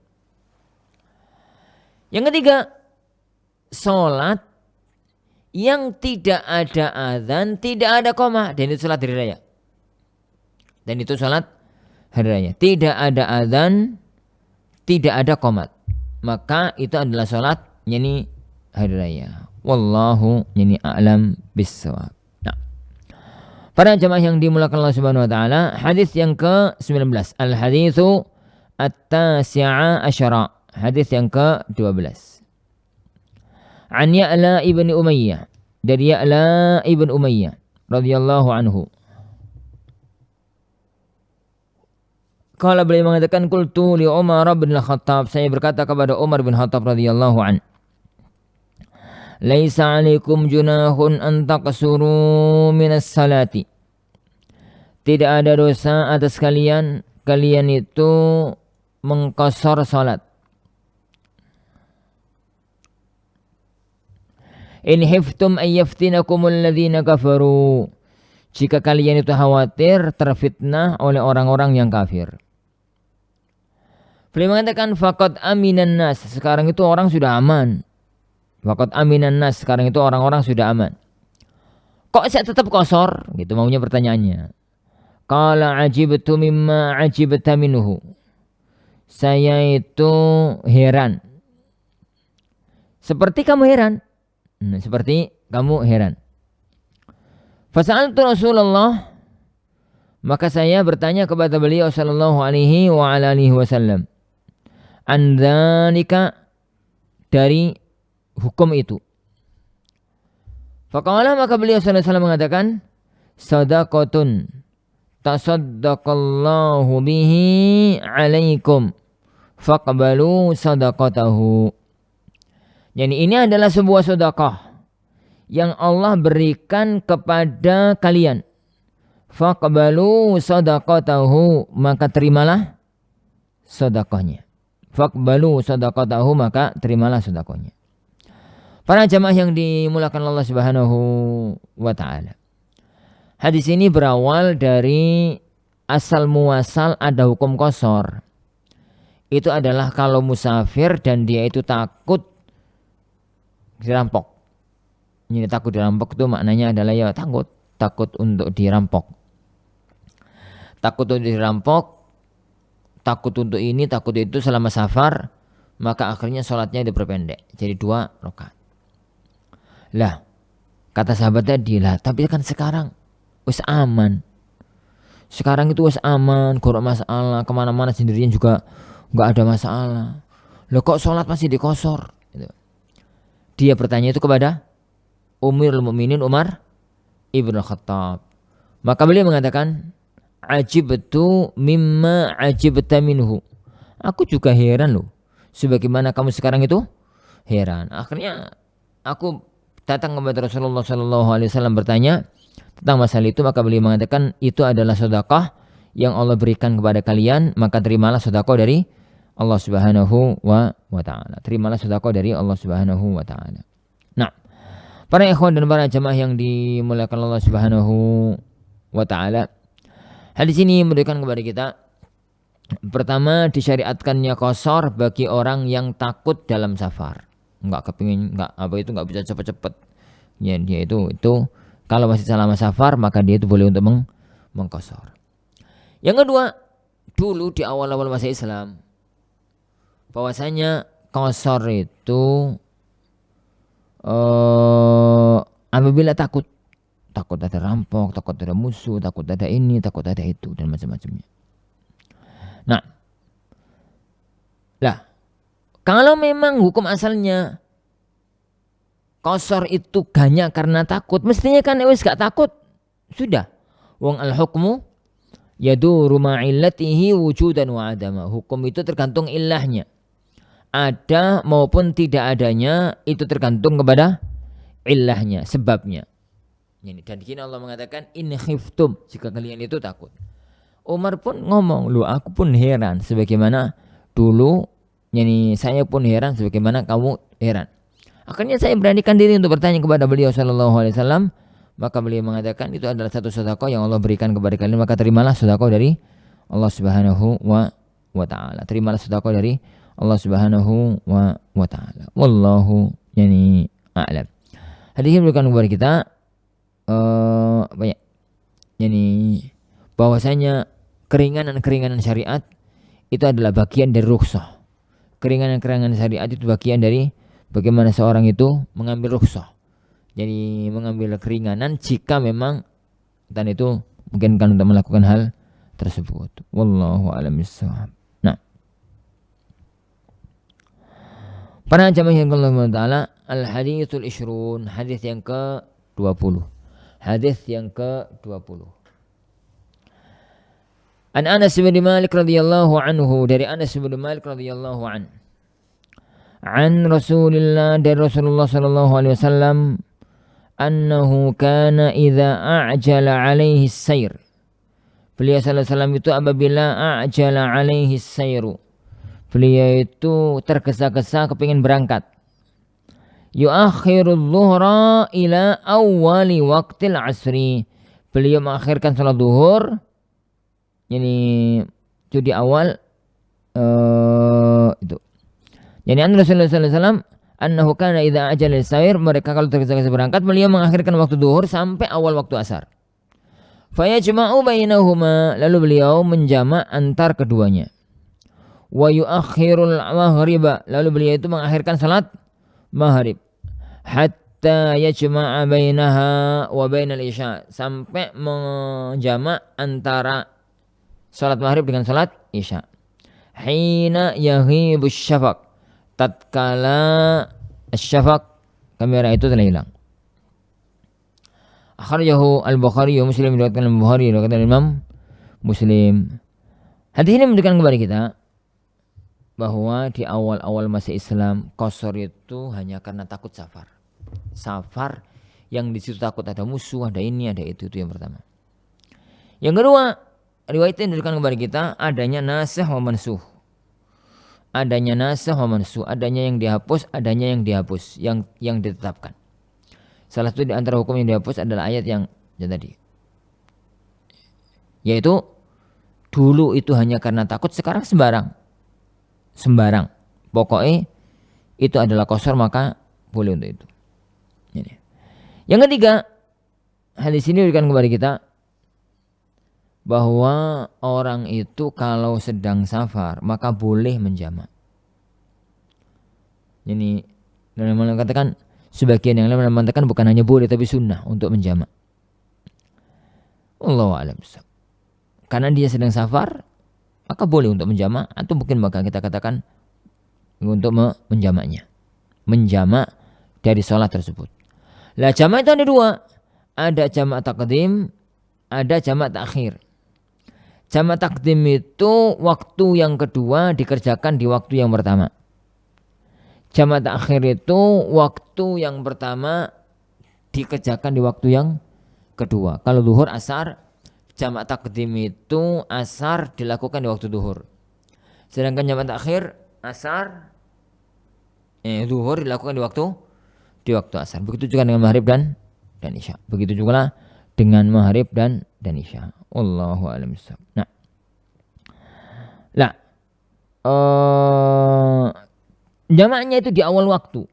Yang ketiga, sholat yang tidak ada azan, tidak ada qamah, dan itu sholat hari raya. Tidak ada azan, tidak ada qomat, maka itu adalah sholat yani hari raya. Wallahu yani a'lam bissawab. Nah, para jemaah yang dimulakan Allah Subhanahu wa taala, hadis yang ke-19, al-haditsu at-tasi'a asyara, hadis yang ke-12. An Ya'la ibn Umayyah, dari Ya'la ibn Umayyah radhiyallahu anhu. Kalau beliau mengatakan, qultu li Umar bin Khattab, saya berkata kepada Umar bin Khattab radhiyallahu an, laisa alaikum junahun an taqsuru minas salati, tidak ada dosa atas kalian itu mengqasar salat. In hiftum ayyaftinakumul ladzina kafaru, jika kalian itu khawatir terfitnah oleh orang-orang yang kafir. Beliau mengatakan faqad aminan nas, sekarang itu orang sudah aman. Faqad aminan nas, sekarang itu orang-orang sudah aman. Kok saya tetap qasar? Gitu maunya pertanyaannya. Qala ajibtu mimma ajibta minhu, saya itu heran seperti kamu heran. Seperti kamu heran. Fasa'altu Rasulullah, maka saya bertanya kepada beliau sallallahu alaihi wasallam, an dzalika, dari hukum itu. Faqala, maka beliau sallallahu alaihi wasallam mengatakan, sadaqatun tasaddaqallahu bihi alaikum faqbalu sadaqatahu. Jadi ini adalah sebuah sedekah yang Allah berikan kepada kalian. Faqbalu sadaqatahu, maka terimalah sedekahnya. Faqbalu sadaqatahu, maka terimalah sedekahnya. Para jamaah yang dimuliakan Allah Subhanahu wa taala. Hadis ini berawal dari asal muasal ada hukum qasar. Itu adalah kalau musafir dan dia itu takut dirampok. Ini takut dirampok itu maknanya adalah ya takut untuk dirampok. Takut untuk dirampok, takut untuk ini, takut itu selama safar, maka akhirnya sholatnya diperpendek jadi 2 rakaat. Lah, kata sahabat tadi lah, tapi kan sekarang wis aman. Sekarang itu wis aman, gak masalah, kemana-mana sendirian juga nggak ada masalah. Loh kok sholat masih dikosor? Gitu. Dia bertanya itu kepada Umirul Mukminin Umar Ibn Khattab. Maka beliau mengatakan, ajibtu mimma ajibta minhu. Aku juga heran loh, sebagaimana kamu sekarang itu heran. Akhirnya aku datang kepada Rasulullah SAW bertanya tentang masalah itu. Maka beliau mengatakan, itu adalah sedekah yang Allah berikan kepada kalian, maka terimalah sedekah dari Allah Subhanahu wa taala. Terimalah sedekah dari Allah Subhanahu wa taala. Nah, para ikhwan dan para jamaah yang dimuliakan Allah Subhanahu wa taala, hadis ini memberikan kepada kita, pertama, disyariatkannya qasar bagi orang yang takut dalam safar. Enggak bisa cepat-cepat. Ya, dia itu kalau masih selama safar maka dia itu boleh untuk mengqasar. Yang kedua, dulu di awal-awal masa Islam bahwasanya qasar itu apabila takut ada rampok, takut ada musuh, takut ada ini, takut ada itu dan macam-macamnya. Nah, lah kalau memang hukum asalnya qasar itu hanya karena takut, mestinya kan wis gak takut. Sudah. Wong al-hukmu yaduru ma'illatihi wujudan wa adama. Hukum itu tergantung ilahnya. Ada maupun tidak adanya itu tergantung kepada ilahnya, sebabnya. Dan di sini Allah mengatakan, in khiftum, jika kalian itu takut. Umar pun ngomong, lu aku pun heran sebagaimana dulu, saya pun heran sebagaimana kamu heran. Akhirnya saya beranikan diri untuk bertanya kepada beliau sallallahu alaihi wasallam. Maka beliau mengatakan, itu adalah satu sedekah yang Allah berikan kepada kalian, maka terimalah sedekah dari Allah Subhanahu wa taala. Terimalah sedekah dari Allah Subhanahu wa taala. Wallahu a'lam. Hadis ini berikan kepada kita banyak. Bahwasanya keringanan-keringanan syariat itu adalah bagian dari rukhsah. Keringanan-keringanan syariat itu bagian dari bagaimana seorang itu mengambil rukhsah. Jadi mengambil keringanan jika memang dan itu mungkin kan untuk melakukan hal tersebut. Wallahu a'lam bishawab. Para jamaah yang Allah Ta'ala, al-hadithul ishrun, hadis yang ke-20. Hadis yang ke-20. An Anas bin Malik radhiyallahu anhu, dari Anas bin Malik radhiyallahu an. An Rasulillah, dari Rasulullah sallallahu alaihi wasallam, annahu kana idza a'jala alaihi as-sayr. Beliau sallallahu alaihi wasallam itu apabila a'jala alaihi as-sayru, beliau itu tergesa-gesa kepingin berangkat. Yu'akhirul zuhra ila awwali waqtil asri. Beliau mengakhirkan salat zuhur. Itu di awal itu. Jadi Rasulullah sallallahu alaihi wasallam annahu kana idza ajala as-sayr, mereka kalau tergesa-gesa berangkat, beliau mengakhirkan waktu zuhur sampai awal waktu asar. Fa yajma'u bainahuma, lalu beliau menjamak antar keduanya. Wa yuakhirul maghriba, lalu beliau itu mengakhirkan salat maghrib, hatta yajma'a bainaha wa bainal isya, sampai menjamak antara salat maghrib dengan salat isya. Hina yaghibus syafaq, tatkala syafaq, kamera itu telah hilang. Akhrajahu al-Bukhari wa Muslim, diriwayatkan Al-Bukhari, diriwayatkan Imam Muslim. Hadis ini menunjukkan kepada kita bahwa di awal-awal masa Islam qasar itu hanya karena takut safar. Safar yang di situ takut ada musuh, ada ini, ada itu yang pertama. Yang kedua, riwayat ini menunjukkan kepada kita adanya nasikh wa mansukh. Adanya nasikh wa mansukh, adanya yang dihapus, adanya yang dihapus, yang ditetapkan. Salah satu di antara hukum yang dihapus adalah ayat yang tadi. Yaitu dulu itu hanya karena takut, sekarang sembarang. Pokoknya itu adalah qasar, maka boleh untuk itu. Ini. Yang ketiga, hadis ini menunjukkan kepada kita bahwa orang itu kalau sedang safar maka boleh menjamak. Ini dalam mengatakan sebagian yang lain mengatakan bukan hanya boleh tapi sunnah untuk menjamak. Allahu a'lam. Karena dia sedang safar maka boleh untuk menjamak, atau mungkin maka kita katakan untuk menjamaknya. Menjamak dari sholat tersebut. Lah jamak itu ada dua. Ada jamak taqdim, ada jamak takhir. Jamak takdim itu waktu yang kedua dikerjakan di waktu yang pertama. Jamak takhir itu waktu yang pertama dikerjakan di waktu yang kedua. Kalau zuhur asar, jamak takdim itu asar dilakukan di waktu zuhur. Sedangkan jamak takhir asar zuhur dilakukan di waktu asar. Begitu juga dengan maghrib dan isya. Begitu juga dengan maghrib dan isya. Wallahu a'lam bishawab. Nah, jamaknya itu di awal waktu.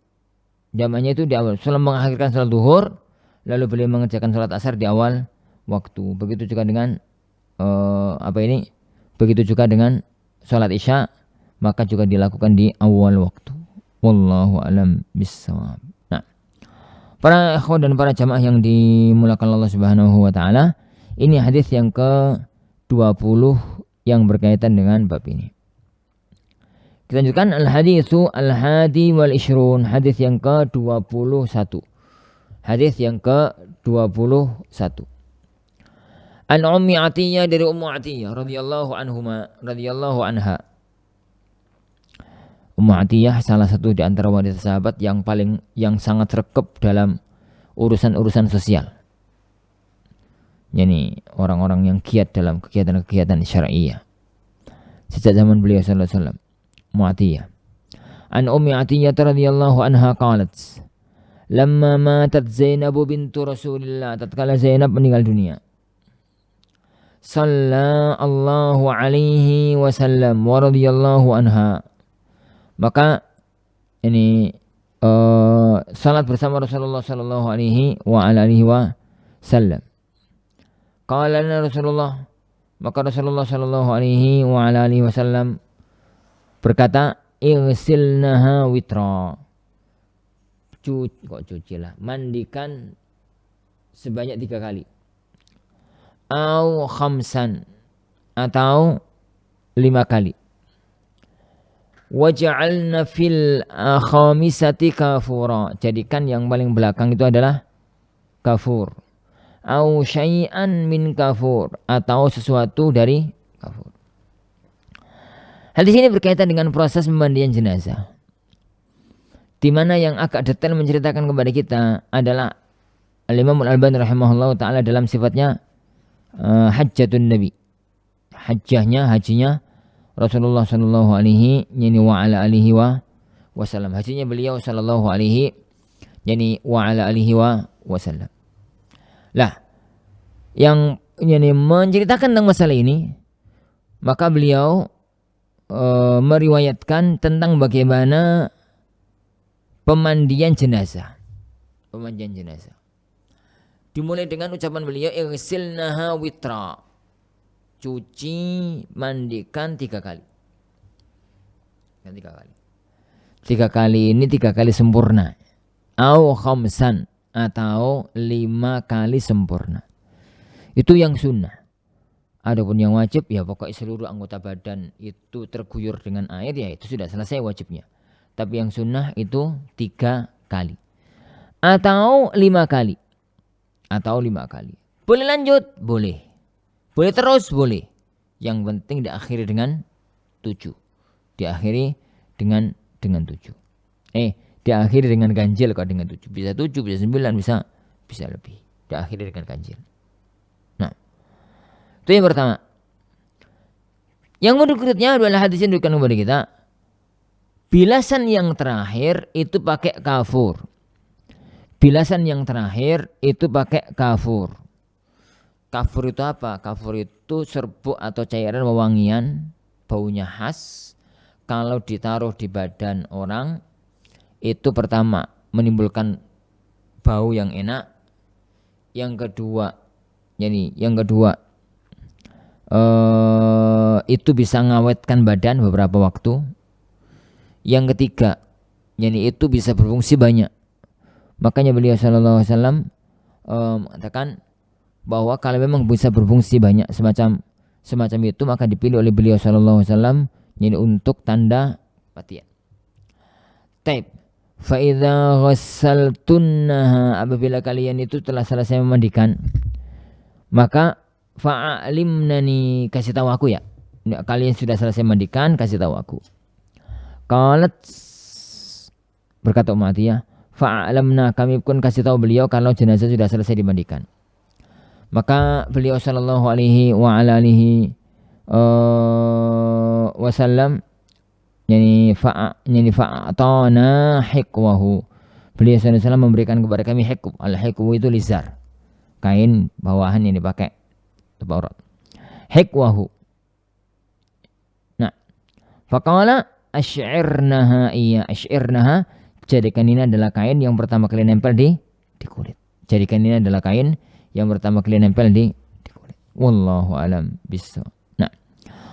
Jamaknya itu di awal. Setelah mengakhirkan salat zuhur, lalu beliau mengerjakan salat asar di awal waktu. Begitu juga dengan Begitu juga dengan salat isya, maka juga dilakukan di awal waktu. Wallahu a'lam bishawab. Nah, para ikhwan dan para jamaah yang dimuliakan Allah Subhanahu wa taala, ini hadis yang ke-20 yang berkaitan dengan bab ini. Kita lanjutkan al-haditsu al-hadi wal ishrun, hadis yang ke-21. Hadis yang ke-21. An Ummi Atiyah, dari Ummu Atiyah radhiyallahu anha. Ummu Atiyah salah satu di antara wanita sahabat yang sangat rekep dalam urusan-urusan sosial. Yani orang-orang yang giat dalam kegiatan-kegiatan syar'iyyah sejak zaman beliau sallallahu alaihi wasallam. Mu'atiyah. An Ummi Atiyah radhiyallahu anha qalat, lamma matat Zainab bintu Rasulillah, tatkala Zainab meninggal dunia, sallallahu alaihi wasallam wa radhiyallahu anha, maka ini salat bersama Rasulullah sallallahu alaihi wa alihi wasallam. Qala lana Rasulullah, maka Rasulullah sallallahu alaihi wa alihi wasallam berkata, igsilnaha witra, mandikan sebanyak 3 kali, au khamsan, atau 5 kali, waj'alna fil khamisati kafura, jadikan yang paling belakang itu adalah kafur, au syai'an min kafur, atau sesuatu dari kafur. Hadis ini berkaitan dengan proses pemandian jenazah, di mana yang agak detail menceritakan kepada kita adalah Al-Imam Al-Albani rahimahullah ta'ala dalam sifatnya hajjatun Nabi, hajinya Rasulullah sallallahu alaihi wa ala alihi wasallam, hajinya beliau sallallahu alaihi wa ala alihi wasallam. Lah, yang menceritakan tentang masalah ini, maka beliau meriwayatkan tentang bagaimana pemandian jenazah. Dimulai dengan ucapan beliau, igsilnaha witra, cuci, mandikan 3 kali. 3 kali. 3 kali ini 3 kali sempurna. Au khamsan, atau 5 kali sempurna. Itu yang sunnah. Adapun yang wajib, ya pokoknya seluruh anggota badan itu terguyur dengan air, ya itu sudah selesai wajibnya. Tapi yang sunnah itu 3 kali. Atau 5 kali. Boleh lanjut? Boleh. Boleh terus? Boleh. Yang penting diakhiri dengan 7. Diakhiri dengan 7. Diakhiri dengan ganjil kalau dengan 7. Bisa 7, bisa 9, bisa lebih. Diakhiri dengan ganjil. Nah, itu yang pertama. Yang berikutnya adalah hadis yang diberikan kepada kita. Bilasan yang terakhir itu pakai kafur. Bilasan yang terakhir itu pakai kafur. Kafur itu apa? Kafur itu serbuk atau cairan wewangian, baunya khas. Kalau ditaruh di badan orang, itu pertama menimbulkan bau yang enak. Yang kedua, itu bisa ngawetkan badan beberapa waktu. Yang ketiga, itu bisa berfungsi banyak. Makanya beliau sallallahu alaihi wasallam mengatakan bahwa kalau memang bisa berfungsi banyak semacam itu, maka dipilih oleh beliau sallallahu alaihi wasallam untuk tanda kematian. Taib. Fa idza ghassaltunnaha, apabila kalian itu telah selesai memandikan, maka fa'alimnani, kasih tahu aku ya. Kalian sudah selesai mandikan, kasih tahu aku. Qalat, berkata Umayyah, fa'alamna, kami pun kasih tahu beliau kalau jenazah sudah selesai dimandikan. Maka beliau sallallahu alaihi wa ala alihi wasallam fa'atana hikwahu. Beliau sallallahu alaihi wasallam memberikan kepada kami hikw. Al-hikw itu lizar, kain bawahan yang dipakai untuk aurat. Hikwahu. Nah, faqala asy'irnaha, jadikan ini adalah kain yang pertama kali nempel di kulit. Jadikan ini adalah kain yang pertama kali nempel di kulit. Wallahu alam bissawab. Nah,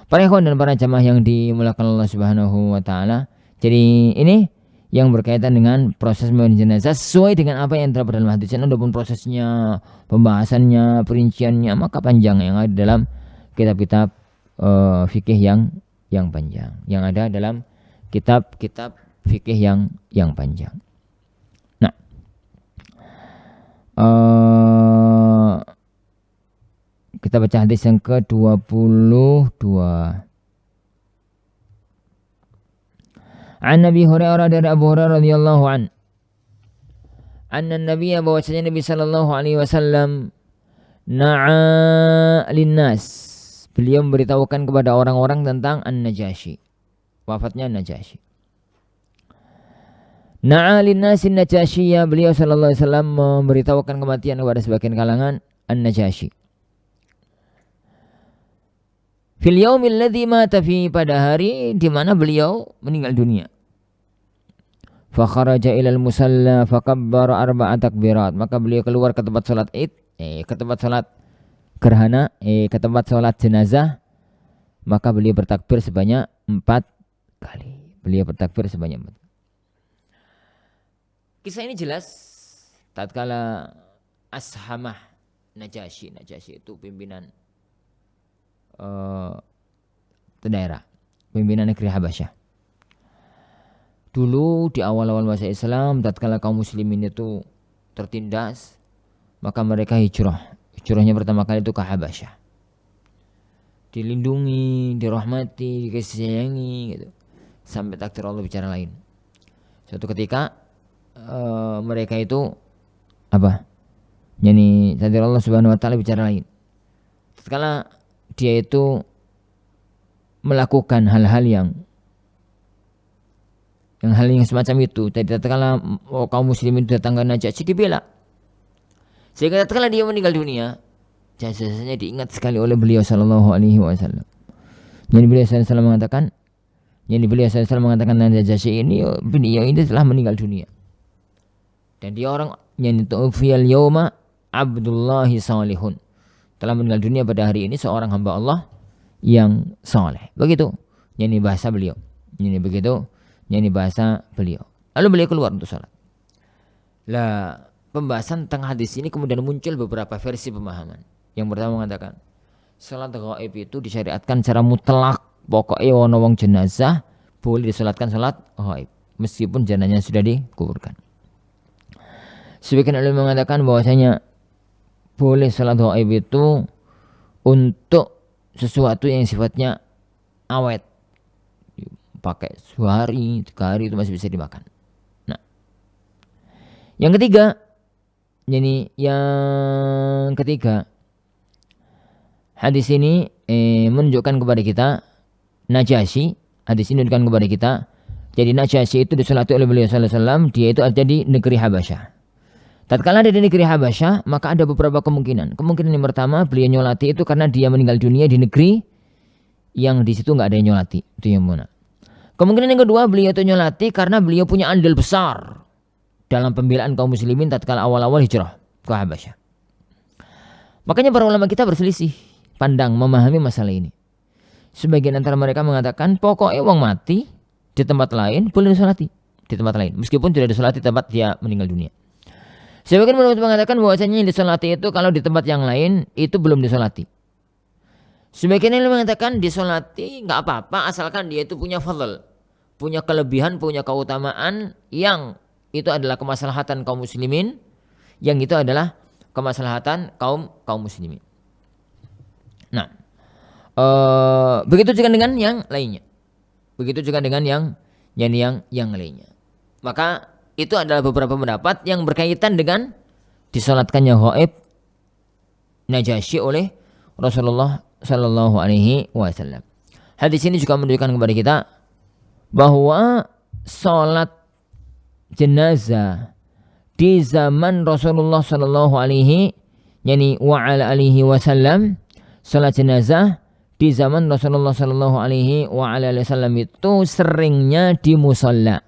para ikhwan dan para jamaah yang dimuliakan Allah Subhanahu wa taala, jadi ini yang berkaitan dengan proses memandikan jenazah sesuai dengan apa yang terdapat dalam hadis. Adapun prosesnya, pembahasannya, perinciannya maka panjang yang ada dalam kitab-kitab fikih yang panjang, yang ada dalam kitab-kitab fikih yang panjang. Nah, kita baca hadis yang ke-22. An Nabi Hurairah, dari Abu Hurairah radhiyallahu an, anna Nabiya, bahwasanya Nabi sallallahu alaihi wasallam, na'a linnas, beliau memberitahukan kepada orang-orang tentang An-Najasyi, wafatnya An-Najasyi. Na'a linnas An-Najasyi, ya, beliau sallallahu alaihi wasallam memberitahukan kematian kepada sebagian kalangan An-Najasyi. Fil yaumil ladzi mata fi, pada hari di mana beliau meninggal dunia. Fa kharaja ilal musalla fakabbara arba'a takbirat, maka beliau keluar ke tempat salat Id, ke tempat salat gerhana, ke tempat salat jenazah, maka beliau bertakbir sebanyak 4 kali. Beliau bertakbir sebanyak 4. Kisah ini jelas tatkala Ashamah Najasyi itu pimpinan daerah, pimpinan negeri Habasyah. Dulu di awal-awal masa Islam, tatkala kaum muslimin itu tertindas, maka mereka hijrah. Hijrahnya pertama kali itu ke Habasyah. Dilindungi, dirahmati, dikasih sayangi gitu. Sampai takdir Allah bicara lain. Suatu ketika mereka itu takdir Allah Subhanahu wa taala bicara lain. Tatkala dia itu melakukan hal-hal yang semacam itu, tadi tatkala kaum muslimin datang ke Najasyi dibela, sehingga tatkala dia meninggal dunia, jasanya diingat sekali oleh beliau sallallahu alaihi wasallam. Jadi beliau sallallahu mengatakan Najasyi ini, beliau ini telah meninggal dunia, dan dia orang yang tu'fiyal yauma Abdullahi salihun, telah meninggal dunia pada hari ini seorang hamba Allah yang saleh. Begitu ini bahasa beliau. Ini bahasa beliau. Lalu beliau keluar untuk sholat. Lah, pembahasan tentang hadis ini kemudian muncul beberapa versi pemahaman. Yang pertama mengatakan, sholat ghaib itu disyariatkan secara mutlak. Pokoknya wong jenazah boleh disolatkan sholat ghaib, meskipun jenazahnya sudah dikuburkan. Sebagian ulama mengatakan bahwasanya boleh sholat ghaib itu untuk sesuatu yang sifatnya awet. Pakai sehari, 3 hari itu masih bisa dimakan. Nah, yang ketiga, hadis ini menunjukkan kepada kita Najasyi. Hadis ini menunjukkan kepada kita, jadi Najasyi itu disolati oleh beliau sallallahu alaihi wasallam, dia itu ada di negeri Habasyah. Tatkala ada di negeri Habasyah, maka ada beberapa kemungkinan. Kemungkinan yang pertama, beliau nyolati itu karena dia meninggal dunia di negeri yang di situ nggak ada yang nyolati. Itu yang mana? Kemungkinan yang kedua, beliau itu nyolati karena beliau punya andil besar dalam pembelaan kaum muslimin tatkala awal-awal hijrah ke Habasyah. Makanya para ulama kita berselisih pandang memahami masalah ini. Sebagian antara mereka mengatakan pokoknya wong mati di tempat lain boleh disolati di tempat lain, meskipun tidak disolati di tempat dia meninggal dunia. Sebagian mengatakan bahwasanya yang disolati itu kalau di tempat yang lain itu belum disolati. Sebagian yang mengatakan disolati nggak apa-apa asalkan dia itu punya fadl, punya kelebihan, punya keutamaan yang itu adalah kemaslahatan kaum muslimin, yang itu adalah kemaslahatan kaum muslimin. Nah, begitu juga dengan yang lainnya. Begitu juga dengan yang lainnya. Maka itu adalah beberapa pendapat yang berkaitan dengan disolatkannya ghaib Najasyi oleh Rasulullah sallallahu alaihi wasallam. Hadis ini juga menunjukkan kepada kita bahwa salat jenazah di zaman Rasulullah sallallahu alaihi wasallam, salat jenazah di zaman Rasulullah sallallahu alaihi wasallam itu seringnya di musalla.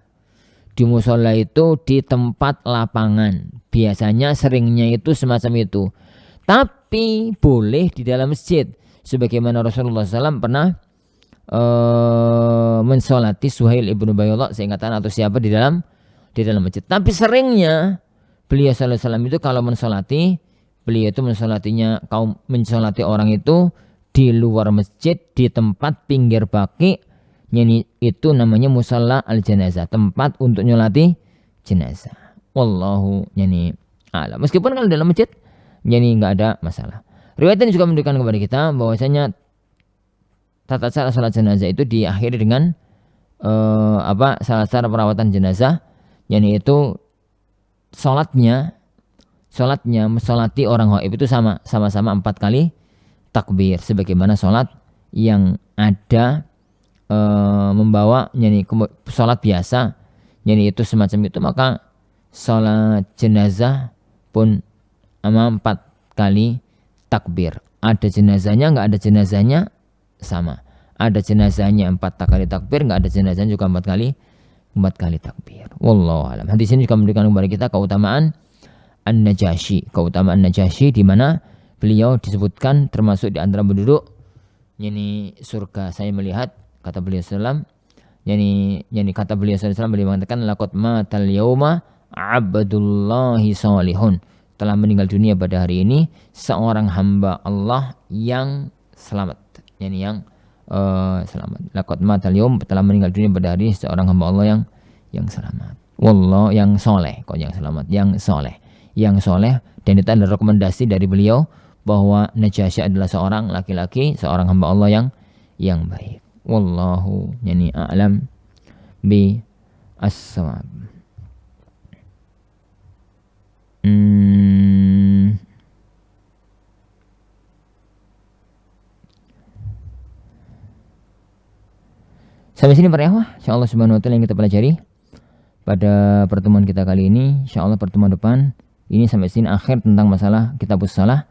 Di musalla itu di tempat lapangan. Biasanya seringnya itu semacam itu. Tapi boleh di dalam masjid. Sebagaimana Rasulullah SAW pernah mensolati Suhail ibnu Baydah seingatan atau siapa di dalam masjid. Tapi seringnya beliau sallallahu alaihi wasallam itu kalau mensolati, beliau itu mensolati orang itu di luar masjid, di tempat pinggir baki, itu namanya musalla al-janazah, tempat untuk nyolati jenazah. Wallahu a'lam. Meskipun kalau dalam masjid nggak ada masalah. Riwayat ini juga menunjukkan kepada kita bahwasanya tata cara salat jenazah itu diakhiri dengan salah cara perawatan jenazah, yaitu salatnya mensolati orang ghaib itu sama-sama 4 kali takbir, sebagaimana salat yang ada membawa salat biasa, itu semacam itu, maka salat jenazah pun 4 kali takbir. Ada jenazahnya, nggak ada jenazahnya sama. Ada jenazahnya 4 kali takbir, nggak ada jenazahnya juga 4 kali takbir. Wallahu a'lam. Hadis ini juga memberikan kepada kita keutamaan An-Najasyi, di mana beliau disebutkan termasuk di antara penduduk surga. Saya melihat, kata beliau sallam, kata beliau sallam, beliau mengatakan laqad matal yauma abdullahi salihun, telah meninggal dunia pada hari ini seorang hamba Allah yang selamat. Selamat. Laqad matal yaum, telah meninggal dunia pada hari ini seorang hamba Allah yang selamat. Wallah, yang soleh, kok yang selamat, yang soleh. Dan itu adalah rekomendasi dari beliau bahwa Najasyi adalah seorang laki-laki, seorang hamba Allah yang baik. Wallahu a'lam bi as-shawab. Sampai sini para ikhwah, insyaallah subhanahu wa ta'ala yang kita pelajari pada pertemuan kita kali ini. Insyaallah pertemuan depan ini sampai sini akhir tentang masalah kitabus shalah.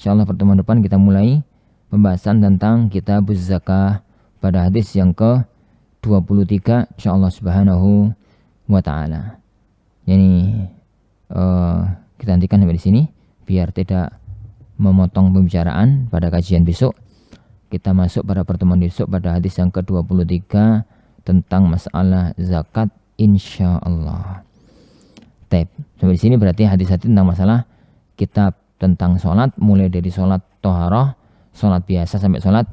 Insyaallah pertemuan depan kita mulai pembahasan tentang kitabuz zakah pada hadis yang ke-23 insyaallah subhanahu wa ta'ala. Kita hentikan sampai di sini biar tidak memotong pembicaraan pada kajian besok. Kita masuk pada pertemuan besok pada hadis yang ke-23 tentang masalah zakat insyaallah. Sampai di sini berarti hadis-hadis tentang masalah kitab tentang sholat, mulai dari sholat toharoh, sholat biasa sampai sholat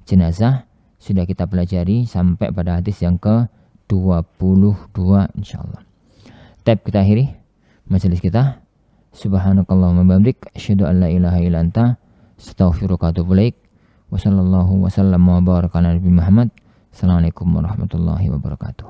jenazah sudah kita pelajari sampai pada hadis yang ke-22 insyaallah. Kita akhiri majelis kita. Subhanakallahumma wa bihamdik, asyhadu an la ilaha illa anta, astaghfiruka wa atubu ilaik. Wassallallahu wasallam wa baraka ala Nabi Muhammad. Assalamualaikum warahmatullahi wabarakatuh.